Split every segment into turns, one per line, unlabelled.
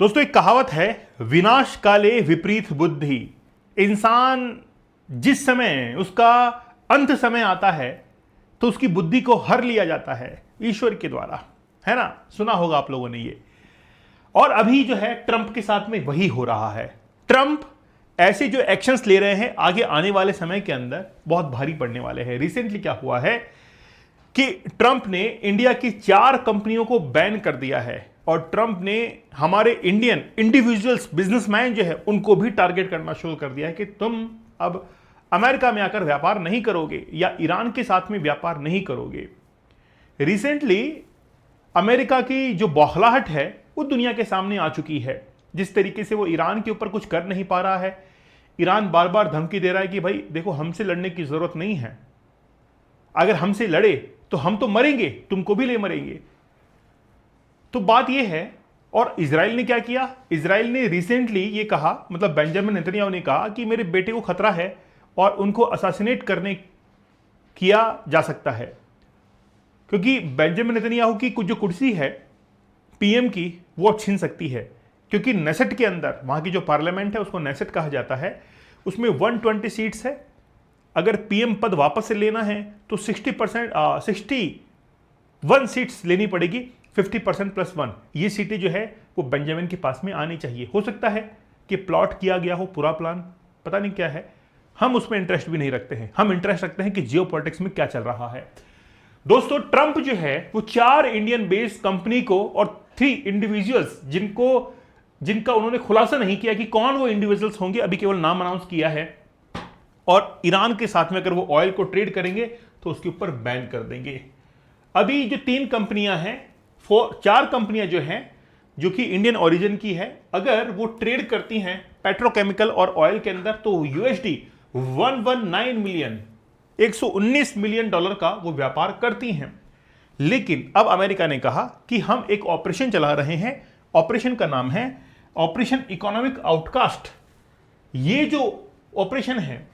दोस्तों एक कहावत है, विनाश काले विपरीत बुद्धि। इंसान जिस समय उसका अंत समय आता है तो उसकी बुद्धि को हर लिया जाता है ईश्वर के द्वारा, है ना। सुना होगा आप लोगों ने ये। और अभी जो है ट्रंप के साथ में वही हो रहा है। ट्रंप ऐसे जो एक्शंस ले रहे हैं आगे आने वाले समय के अंदर बहुत भारी पड़ने वाले हैं। रिसेंटली क्या हुआ है कि ट्रंप ने इंडिया की 4 कंपनियों को बैन कर दिया है और ट्रंप ने हमारे इंडियन इंडिविजुअल्स बिजनेसमैन जो है उनको भी टारगेट करना शुरू कर दिया है कि तुम अब अमेरिका में आकर व्यापार नहीं करोगे या ईरान के साथ में व्यापार नहीं करोगे। रिसेंटली अमेरिका की जो बौखलाहट है वो दुनिया के सामने आ चुकी है। जिस तरीके से वो ईरान के ऊपर कुछ कर नहीं पा रहा है, ईरान बार बार धमकी दे रहा है कि भाई देखो हमसे लड़ने की जरूरत नहीं है, अगर हमसे लड़े तो हम तो मरेंगे, तुमको भी ले मरेंगे। तो बात यह है। और इजराइल ने क्या किया, इजराइल ने रिसेंटली ये कहा, मतलब बेंजामिन नेतन्याहू ने कहा कि मेरे बेटे को खतरा है और उनको असैसिनेट करने किया जा सकता है, क्योंकि बेंजामिन नेतन्याहू की जो कुर्सी है पीएम की वो छीन सकती है, क्योंकि नेसेट के अंदर, वहां की जो पार्लियामेंट है उसको नेसेट कहा जाता है, उसमें 120 सीट्स है। अगर पीएम पद वापस से लेना है तो 61 सीट्स लेनी पड़ेगी, 50% + 1। ये सीटें जो है वो बेंजामिन के पास में आनी चाहिए। हो सकता है कि प्लॉट किया गया हो पूरा प्लान, पता नहीं क्या है, हम उसमें इंटरेस्ट भी नहीं रखते हैं। हम इंटरेस्ट रखते हैं कि जियो पॉलिटिक्स में क्या चल रहा है। दोस्तों ट्रंप जो है वो 4 इंडियन बेस्ड कंपनी को और 3 इंडिविजुअल्स जिनका उन्होंने खुलासा नहीं किया कि कौन वो इंडिविजुअल्स होंगे, अभी केवल नाम अनाउंस किया है, और ईरान के साथ में अगर वो ऑयल को ट्रेड करेंगे तो उसके ऊपर बैन कर देंगे। अभी जो 3 कंपनियां हैं, 4 कंपनियां जो हैं जो कि इंडियन ओरिजिन की है, अगर वो ट्रेड करती हैं पेट्रोकेमिकल और ऑयल के अंदर तो USD 119 मिलियन, $119 मिलियन का वो व्यापार करती हैं। लेकिन अब अमेरिका ने कहा कि हम एक ऑपरेशन चला रहे हैं, ऑपरेशन का नाम है ऑपरेशन इकोनॉमिक आउटकास्ट। ये जो ऑपरेशन है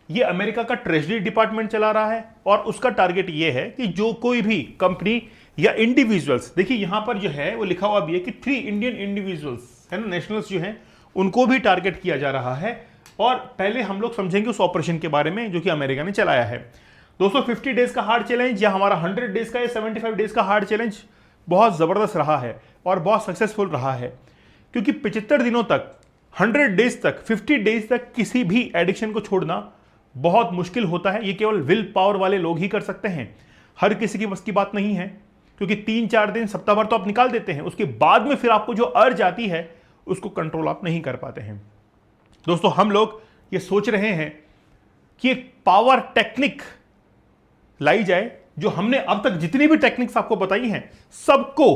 ये अमेरिका का ट्रेजरी डिपार्टमेंट चला रहा है और उसका टारगेट ये है कि जो कोई भी कंपनी या इंडिविजुअल्स, देखिए यहां पर जो है वो लिखा हुआ भी है कि 3 इंडियन इंडिविजुअल्स है ना, नेशनल्स जो हैं उनको भी टारगेट किया जा रहा है। और पहले हम लोग समझेंगे उस ऑपरेशन के बारे में जो कि अमेरिका ने चलाया है। दोस्तों 50 डेज का हार्ड चैलेंज या हमारा 100 डेज का या 75 डेज का हार्ड चैलेंज बहुत जबरदस्त रहा है और बहुत सक्सेसफुल रहा है, क्योंकि 75 दिनों तक, 100 डेज तक, 50 डेज तक किसी भी एडिक्शन को छोड़ना बहुत मुश्किल होता है। ये केवल विल पावर वाले लोग ही कर सकते हैं, हर किसी की बस की बात नहीं है, क्योंकि 3-4 दिन, सप्ताह भर तो आप निकाल देते हैं, उसके बाद में फिर आपको जो अर्ज आती है उसको कंट्रोल आप नहीं कर पाते हैं। दोस्तों हम लोग ये सोच रहे हैं कि एक पावर टेक्निक लाई जाए, जो हमने अब तक जितनी भी टेक्निक्स आपको बताई हैं सबको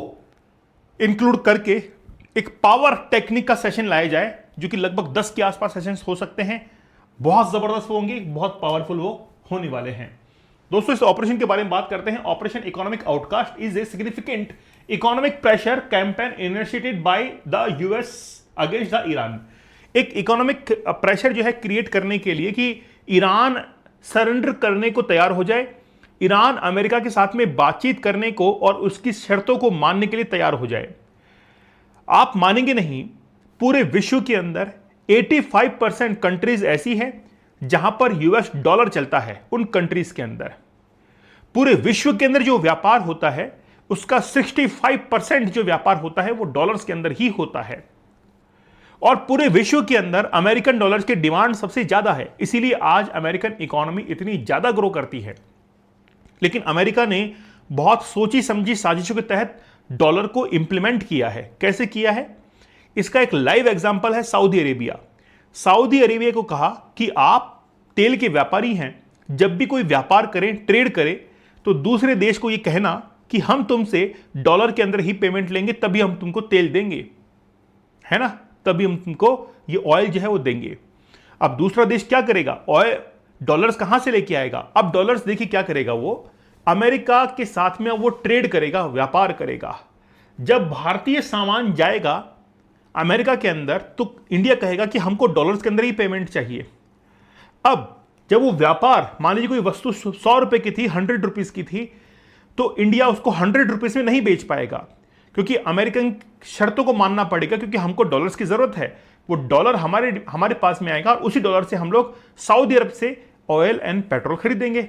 इंक्लूड करके एक पावर टेक्निक का सेशन लाया जाए, जो कि लगभग 10 के आसपास सेशंस हो सकते हैं। बहुत जबरदस्त होंगे, बहुत पावरफुल वो होने वाले हैं। दोस्तों इस ऑपरेशन के बारे में बात करते हैं। Operation economic outcast is a significant economic pressure campaign initiated by the US against the Iran. एक इकोनॉमिक प्रेशर जो है क्रिएट करने के लिए कि ईरान सरेंडर करने को तैयार हो जाए, ईरान अमेरिका के साथ में बातचीत करने को और उसकी शर्तों को मानने के लिए तैयार हो जाए। आप मानेंगे नहीं, पूरे विश्व के अंदर 85% कंट्रीज ऐसी हैं जहां पर US डॉलर चलता है। उन कंट्रीज के अंदर पूरे विश्व के अंदर जो व्यापार होता है उसका 65% जो व्यापार होता है वो डॉलर्स के अंदर ही होता है। और पूरे विश्व के अंदर अमेरिकन डॉलर्स की डिमांड सबसे ज्यादा है, इसीलिए आज अमेरिकन इकोनॉमी इतनी ज्यादा ग्रो करती है। लेकिन अमेरिका ने बहुत सोची समझी साजिशों के तहत डॉलर को इंप्लीमेंट किया है। कैसे किया है, इसका एक लाइव एग्जांपल है सऊदी अरेबिया। सऊदी अरेबिया को कहा कि आप तेल के व्यापारी हैं, जब भी कोई व्यापार करें, ट्रेड करें, तो दूसरे देश को यह कहना कि हम तुमसे डॉलर के अंदर ही पेमेंट लेंगे, तभी हम तुमको तेल देंगे, है ना, तभी हम तुमको ये ऑयल जो है वो देंगे। अब दूसरा देश क्या करेगा, ऑयल डॉलर्स कहां से लेके आएगा। अब डॉलर्स देखिए क्या करेगा, वो अमेरिका के साथ में वो ट्रेड करेगा, व्यापार करेगा। जब भारतीय सामान जाएगा अमेरिका के अंदर तो इंडिया कहेगा कि हमको डॉलर्स के अंदर ही पेमेंट चाहिए। अब जब वो व्यापार, मान लीजिए कोई वस्तु 100 रुपए की थी, 100 रुपीज की थी, तो इंडिया उसको 100 रुपीज में नहीं बेच पाएगा, क्योंकि अमेरिकन शर्तों को मानना पड़ेगा, क्योंकि हमको डॉलर्स की जरूरत है। वो डॉलर हमारे पास में आएगा और उसी डॉलर से हम लोग सऊदी अरब से ऑयल एंड पेट्रोल खरीदेंगे।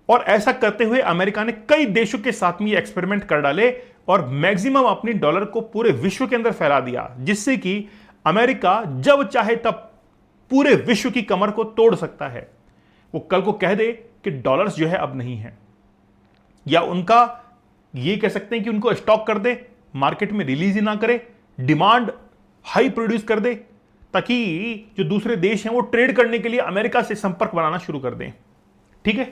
और ऐसा करते हुए अमेरिका ने कई देशों के साथ में ये एक्सपेरिमेंट कर डाले और मैक्सिमम अपनी डॉलर को पूरे विश्व के अंदर फैला दिया, जिससे कि अमेरिका जब चाहे तब पूरे विश्व की कमर को तोड़ सकता है। वो कल को कह दे कि डॉलर्स जो है अब नहीं है, या उनका ये कह सकते हैं कि उनको स्टॉक कर दे, मार्केट में रिलीज ही ना करे, डिमांड हाई प्रोड्यूस कर दे, ताकि जो दूसरे देश हैं वो ट्रेड करने के लिए अमेरिका से संपर्क बनाना शुरू कर दें। ठीक है,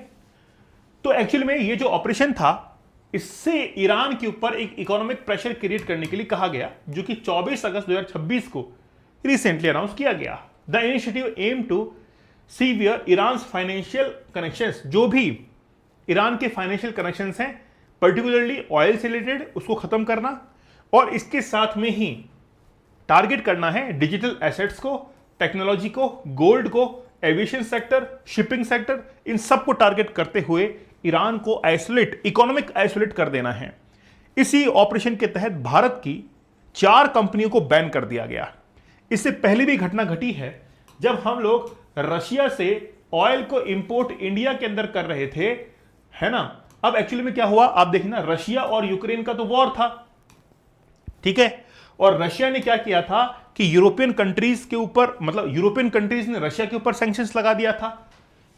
तो एक्चुअली में ये जो ऑपरेशन था, इससे ईरान के ऊपर एक इकोनॉमिक प्रेशर क्रिएट करने के लिए कहा गया, जो कि 24 अगस्त 2026 को रिसेंटली अनाउंस किया गया। The initiative aim to severe Iran financial connections, जो भी ईरान के फाइनेंशियल कनेक्शंस हैं पर्टिकुलरली ऑयल से रिलेटेड, उसको खत्म करना, और इसके साथ में ही टारगेट करना है डिजिटल एसेट्स को, टेक्नोलॉजी को, गोल्ड को, एविएशन सेक्टर, शिपिंग सेक्टर, इन सब को टारगेट करते हुए ईरान को आइसोलेट, इकोनॉमिक आइसोलेट कर देना है। इसी ऑपरेशन के तहत भारत की 4 कंपनियों को बैन कर दिया गया। इससे पहले भी घटना घटी है, जब हम लोग रशिया से ऑयल को इंपोर्ट इंडिया के अंदर कर रहे थे, है ना। अब एक्चुअली में क्या हुआ, आप देखिए ना, रशिया और यूक्रेन का तो वॉर था, ठीक है, और रशिया ने क्या किया था कि यूरोपियन कंट्रीज के ऊपर, मतलब यूरोपियन कंट्रीज ने रशिया के ऊपर सैंक्शंस लगा दिया था।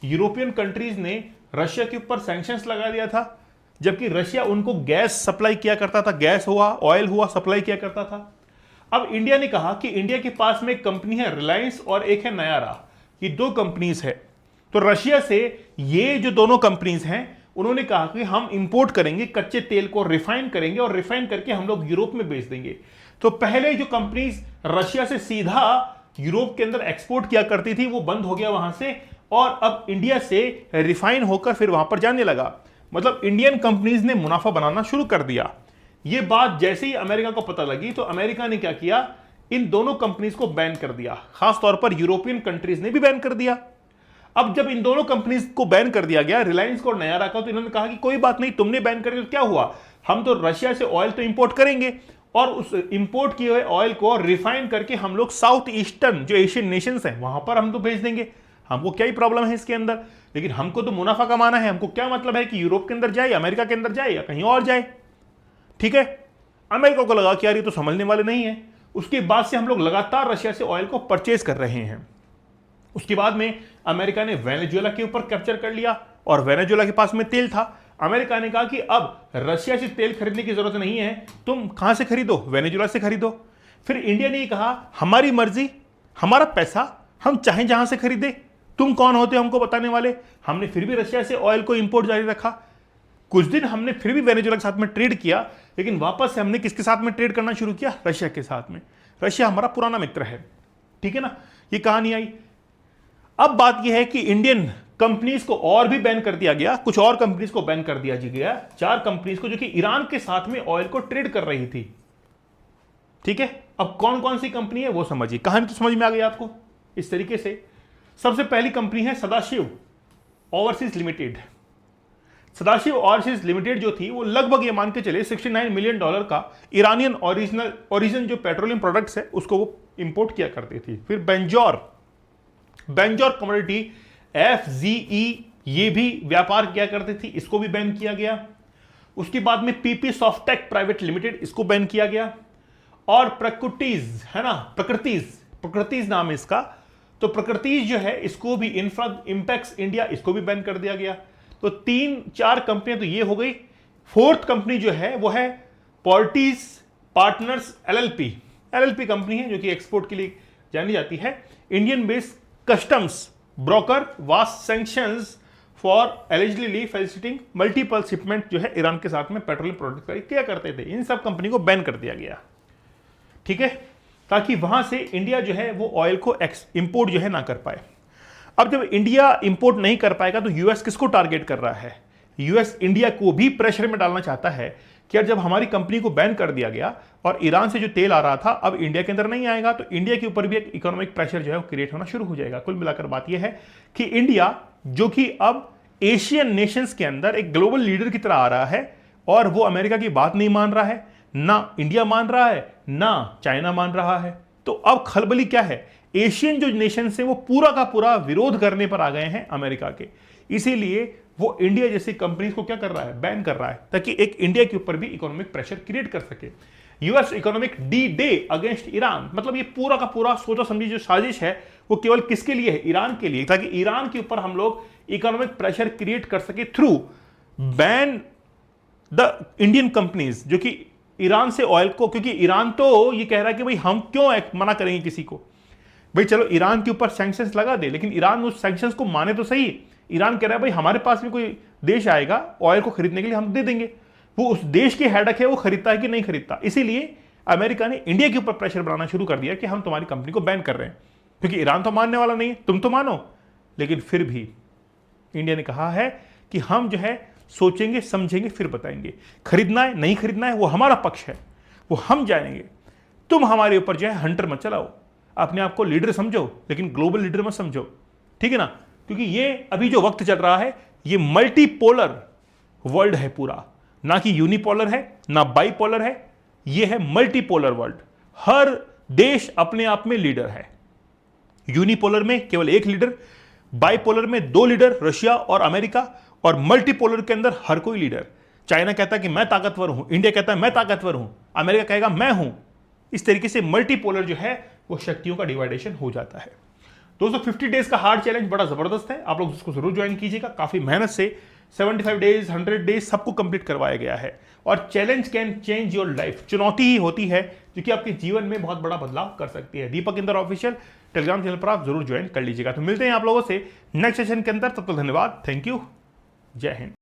यूरोपियन कंट्रीज ने रशिया के ऊपर सैंक्शंस लगा दिया था, जबकि रशिया उनको गैस सप्लाई किया करता था, गैस हुआ, ऑयल हुआ, सप्लाई किया करता था। अब इंडिया ने कहा कि इंडिया के पास में एक कंपनी है रिलायंस और एक है नयारा, ये 2 कंपनीज है। तो रशिया से ये जो दोनों कंपनीज हैं, उन्होंने कहा कि हम इंपोर्ट करेंगे कच्चे तेल को, रिफाइन करेंगे और रिफाइन करके हम लोग यूरोप में बेच देंगे। तो पहले जो कंपनीज रशिया से सीधा यूरोप के अंदर एक्सपोर्ट किया करती थी, वो बंद हो गया वहां से, और अब इंडिया से रिफाइन होकर फिर वहां पर जाने लगा। मतलब इंडियन कंपनीज ने मुनाफा बनाना शुरू कर दिया। ये बात जैसे ही अमेरिका को पता लगी, तो अमेरिका ने क्या किया, इन दोनों कंपनीज को बैन कर दिया। खासतौर पर यूरोपियन कंट्रीज ने भी बैन कर दिया। अब जब इन दोनों कंपनीज को बैन कर दिया गया, रिलायंस को और नयारा का, तो इन्होंने कहा कि कोई बात नहीं, तुमने बैन कर दिया तो क्या हुआ, हम तो रशिया से ऑयल तो इंपोर्ट करेंगे, और उस इंपोर्ट किए हुए ऑयल को रिफाइन करके हम लोग साउथ ईस्टर्न जो एशियन नेशंस हैं वहां पर हम तो भेज देंगे, हमको क्या ही प्रॉब्लम है इसके अंदर। लेकिन हमको तो मुनाफा कमाना है, हमको क्या मतलब है कि यूरोप के अंदर जाए, अमेरिका के अंदर जाए या कहीं और जाए। ठीक है, अमेरिका को लगा कि यार ये तो समझने वाले नहीं है। उसके बाद से हम लोग लगातार रशिया से ऑयल को परचेज कर रहे हैं। उसके बाद में अमेरिका ने वेनेजुएला के ऊपर कैप्चर कर लिया, और वेनेजुएला के पास में तेल था। अमेरिका ने कहा कि अब रशिया से तेल खरीदने की जरूरत नहीं है, तुम कहां से खरीदो, वेनेजुएला से खरीदो। फिर इंडिया ने कहा हमारी मर्जी, हमारा पैसा, हम चाहे जहां से खरीदे, तुम कौन होते हो हमको बताने वाले। हमने फिर भी रशिया से ऑयल को इंपोर्ट जारी रखा। कुछ दिन हमने फिर भी वेनेजुएला के साथ में ट्रेड किया, लेकिन वापस से हमने किसके साथ में ट्रेड करना शुरू किया, रशिया के साथ में। रशिया हमारा पुराना मित्र है, ठीक है ना, ये कहानी आई। अब बात यह है कि इंडियन कंपनीज को और भी बैन कर दिया गया, कुछ और कंपनीज को बैन कर दिया गया, 4 कंपनीज को, जो कि ईरान के साथ में ऑयल को ट्रेड कर रही थी। ठीक है, अब कौन कौन सी कंपनी है वो समझिए, कहानी तो समझ में आ गई आपको इस तरीके से। सबसे पहली कंपनी है Sadashiv overseas limited. Sadashiv overseas limited जो थी, वो लगभग ये मान के चले $69 मिलियन का ईरानियन ओरिजिन जो पेट्रोलियम प्रोडक्ट्स है उसको वो इंपोर्ट किया करती थी। फिर बेंजोर कमोडिटी FZE, ये भी व्यापार किया करती थी, इसको भी बैन किया गया। उसके बाद में PP सॉफ्टेक प्राइवेट लिमिटेड, इसको बैन किया गया। और प्रकृतिज है ना, प्रकृतिज नाम है इसका, तो प्रकृतिज जो है इसको भी, इंपैक्स इंडिया, इसको भी बैन कर दिया गया। तो 3-4 कंपनियां तो ये हो गई। 4th कंपनी जो है वो है पोर्टिस पार्टनर्स LLP कंपनी है, जो कि एक्सपोर्ट के लिए जानी जाती है। Indian based customs broker was sanctions for eligibly facilitating multiple shipment, जो है ईरान के साथ में पेट्रोलियम प्रोडक्ट क्या करते थे। इन सब कंपनी को बैन कर दिया गया, ठीक है, ताकि वहां से इंडिया जो है वो ऑयल को इंपोर्ट जो है ना कर पाए। अब जब इंडिया इंपोर्ट नहीं कर पाएगा, तो यूएस किसको टारगेट कर रहा है, यूएस इंडिया को भी प्रेशर में डालना चाहता है कि यार जब हमारी कंपनी को बैन कर दिया गया और ईरान से जो तेल आ रहा था अब इंडिया के अंदर नहीं आएगा, तो इंडिया के ऊपर भी एक इकोनॉमिक प्रेशर जो है वो क्रिएट होना शुरू हो जाएगा। कुल मिलाकर बात यह है कि इंडिया, जो कि अब एशियन नेशंस के अंदर एक ग्लोबल लीडर की तरह आ रहा है, और वो अमेरिका की बात नहीं मान रहा है, ना इंडिया मान रहा है, ना चाइना मान रहा है। तो अब खलबली क्या है, एशियन जो नेशन है वो पूरा का पूरा विरोध करने पर आ गए हैं अमेरिका के। इसीलिए वो इंडिया जैसी कंपनीज को क्या कर रहा है, बैन कर रहा है, ताकि एक इंडिया के ऊपर भी इकोनॉमिक प्रेशर क्रिएट कर सके। US economic D day against Iran, मतलब ये पूरा का पूरा सोचा समझी जो साजिश है वो केवल किसके लिए है, ईरान के लिए, ताकि ईरान के ऊपर हम लोग इकोनॉमिक प्रेशर क्रिएट कर सके through ban the Indian companies जो कि ईरान से ऑयल को, क्योंकि ईरान तो ये कह रहा है कि भाई हम क्यों मना करेंगे किसी को, भाई चलो ईरान के ऊपर सैंक्शंस लगा दे, लेकिन ईरान उस सैंक्शंस को माने तो सही। ईरान कह रहा है भाई हमारे पास में कोई देश आएगा ऑयल को खरीदने के लिए, हम दे देंगे। वो उस देश की हेडक है, वो खरीदता है कि नहीं खरीदता। इसीलिए अमेरिका ने इंडिया के ऊपर प्रेशर बनाना शुरू कर दिया कि हम तुम्हारी कंपनी को बैन कर रहे हैं, क्योंकि ईरान तो मानने वाला नहीं है, तुम तो मानो। लेकिन फिर भी इंडिया ने कहा है कि हम जो है सोचेंगे समझेंगे फिर बताएंगे, खरीदना है नहीं खरीदना है वो हमारा पक्ष है, वो हम जानेंगे। तुम हमारे ऊपर जो है हंटर मत चलाओ, अपने आप को लीडर समझो लेकिन ग्लोबल लीडर मत समझो, ठीक है ना। क्योंकि ये अभी जो वक्त चल रहा है ये मल्टीपोलर वर्ल्ड है पूरा, ना कि यूनिपोलर है ना बाइपोलर है, ये है मल्टीपोलर वर्ल्ड। हर देश अपने आप में लीडर है। यूनिपोलर में केवल एक लीडर, बाइपोलर में दो लीडर रशिया और अमेरिका, और मल्टीपोलर के अंदर हर कोई लीडर। चाइना कहता है कि मैं ताकतवर हूं, इंडिया कहता है मैं ताकतवर हूं, अमेरिका कहेगा मैं हूं। इस तरीके से मल्टीपोलर जो है वो शक्तियों का डिवाइडेशन हो जाता है। दोस्तों 50 डेज का हार्ड चैलेंज बड़ा जबरदस्त है, आप लोग उसको जरूर ज्वाइन कीजिएगा। काफी मेहनत से 75 डेज 100 डेज सबको कंप्लीट करवाया गया है। और challenge can change your life, चुनौती ही होती है जो कि आपके जीवन में बहुत बड़ा बदलाव कर सकती है। दीपक इंदर ऑफिशियल टेलीग्राम चैनल पर आप जरूर ज्वाइन कर लीजिएगा। तो मिलते हैं आप लोगों से नेक्स्ट सेशन के अंदर, तब तक धन्यवाद, थैंक यू, जय हिंद।